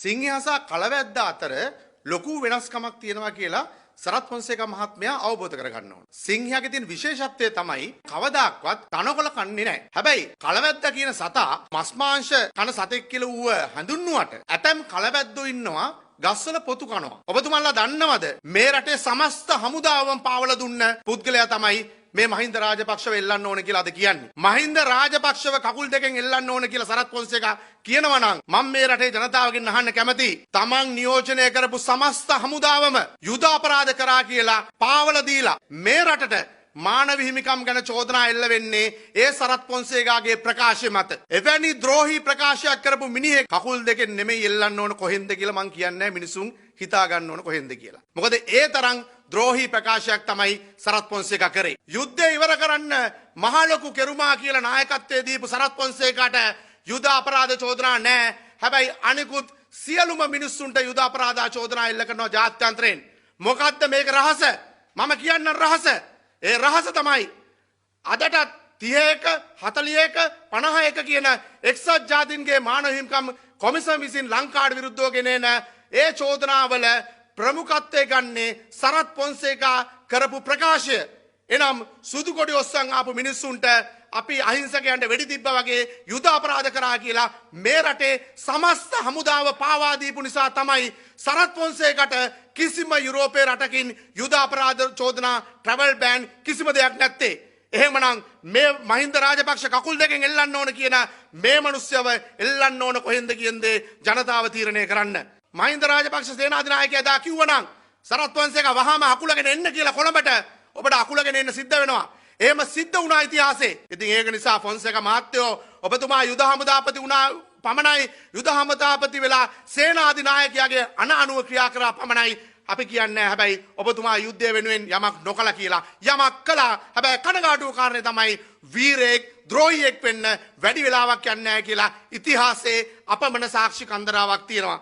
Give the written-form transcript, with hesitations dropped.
සිංහයා සහ කලවැද්දා අතර ලොකු වෙනස්කමක් තියෙනවා කියලා සරත් ෆොන්සේකා මහත්මයා අවබෝධ කරගන්න ඕන. සිංහයාගේ තියෙන විශේෂත්වය තමයි කවදාක්වත් තනකොළ කන්නේ නැහැ. හැබැයි කලවැද්දා කියන සතා මස් මාංශ කන සතෙක් කියලා ඌව හඳුන්වුවට ඇතම් කලවැද්දෝ ඉන්නවා ගස්වල පොතු කනවා. ඔබතුමාලා දන්නවද මේ රටේ සමස්ත හමුදාවම පාවලා දුන්න පුද්ගලයා තමයි මේ මහින්ද රාජපක්ෂව එල්ලන්න ඕන කියලා අද කියන්නේ. මහින්ද රාජපක්ෂව කකුල් දෙකෙන් එල්ලන්න ඕන කියලා සරත් ෆොන්සේකා කියනවා නම් මම මේ රටේ ජනතාවගෙන් අහන්න කැමතියි. තමන් නියෝජනය කරපු සමස්ත හමුදාවම යුද අපරාධ කරා කියලා පාවලා දීලා මේ රටට මානව හිමිකම් ගැන චෝදනා එල්ල වෙන්නේ ඒ සරත් ෆොන්සේකාගේ ප්‍රකාශය මත. එවැනි ද්‍රෝහී ප්‍රකාශයක් කරපු මිනිහෙක් කකුල් දෙකෙන් නෙමෙයි එල්ලන්න ඕන කොහෙන්ද කියලා මං කියන්නේ මිනිසුන් හිතා ගන්න ඕන කොහෙන්ද කියලා. මොකද ඒ තරම් ද්‍රෝහී ප්‍රකාශයක් තමයි සරත් ෆොන්සේකා කරේ. යුද්ධය ඉවර කරන්න මහලොකු කෙරුමා කියලා නායකත්වයේ දීපු සරත් ෆොන්සේකාට යුද අපරාධ චෝදනා නැහැ. හැබැයි අනිකුත් සියලුම මිනිස්සුන්ට යුද අපරාධ චෝදනා එල්ල කරනවා ජාත්‍යන්තරයෙන්. මොකද්ද මේක රහස? මම කියන්නම් රහස. ඒ රහස තමයි අදටත් 31 41 51 කියන එක්සත් ජාතීන්ගේ මානව හිමිකම් කොමිසම විසින් ලංකාවට විරුද්ධව ගෙනෙන ඒ චෝදනාවල ප්‍රමුඛත්වය ගන්නේ සරත් ෆොන්සේකා කරපු ප්‍රකාශය. එනම් සුදු කොඩි ඔස්සන් ආපු මිනිස්සුන්ට අපි අහිංසකයන්ට වෙඩි තිබ්බා වගේ යුද අපරාධ කරා කියලා මේ රටේ සමස්ත හමුදාව පාවා දීපු නිසා තමයි සරත් ෆොන්සේකට කිසිම යුරෝපයේ රටකින් යුද අපරාධ චෝදනා ට්‍රැවල් බෑන් කිසිම දෙයක් නැත්තේ. එහෙමනම් මේ මහින්ද රාජපක්ෂ කකුල් දෙකෙන් එල්ලන්න ඕන කියන මේ මිනිස්සුව එල්ලන්න ඕන කොහෙන්ද කියන්නේ ජනතාව තීරණය කරන්න. මහින්ද රාජපක්ෂ සේනාධිනායකයා දා කිව්වනම් සරත් ෆොන්සේකා වහාම අකුලගෙන එන්න කියලා කොළඹට ඔබට අකුලගෙන එන්න සිද්ධ වෙනවා. එහෙම සිද්ධ වුණා ඉතිහාසයේ. ඉතින් ඒක නිසා ෆොන්සේකා මහත්තයෝ ඔබතුමා යුද හමුදාපති වුණා පමණයි යුද හමුදාපති වෙලා සේනාධිනායකයාගේ අනුව ක්‍රියා කරා පමණයි අපි කියන්නේ. හැබැයි ඔබතුමා යුද්ධය වෙනුවෙන් යමක් නොකලා කියලා යමක් කළා. හැබැයි කනගාටුව කාරණේ තමයි වීරයෙක් ද්‍රෝහියෙක් වෙන්න වැඩි වෙලාවක් යන්නේ නැහැ කියලා ඉතිහාසයේ අපමණ සාක්ෂි කන්දරාවක් තියෙනවා.